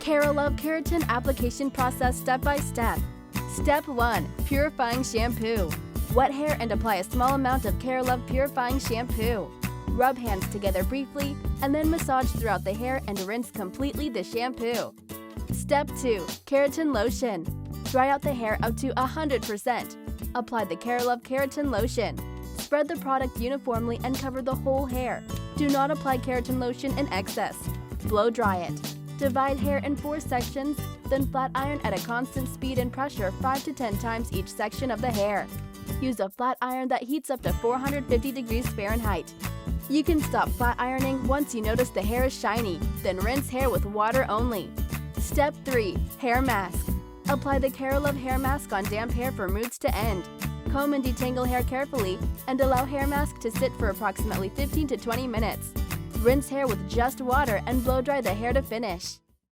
Keralove Keratin application process step by step. Step 1. Purifying shampoo. Wet hair and apply a small amount of Keralove purifying shampoo. Rub hands together briefly and then massage throughout the hair and rinse completely the shampoo. Step 2. Keratin lotion. Dry out the hair up to 100%. Apply the Keralove Keratin lotion. Spread the product uniformly and cover the whole hair. Do not apply keratin lotion in excess. Blow dry it. Divide hair in 4 sections, then flat iron at a constant speed and pressure 5 to 10 times each section of the hair. Use a flat iron that heats up to 450 degrees Fahrenheit. You can stop flat ironing once you notice the hair is shiny, then rinse hair with water only. Step 3. Hair mask. Apply the Keralove hair mask on damp hair for roots to end. Comb and detangle hair carefully and allow hair mask to sit for approximately 15 to 20 minutes. Rinse hair with just water and blow dry the hair to finish.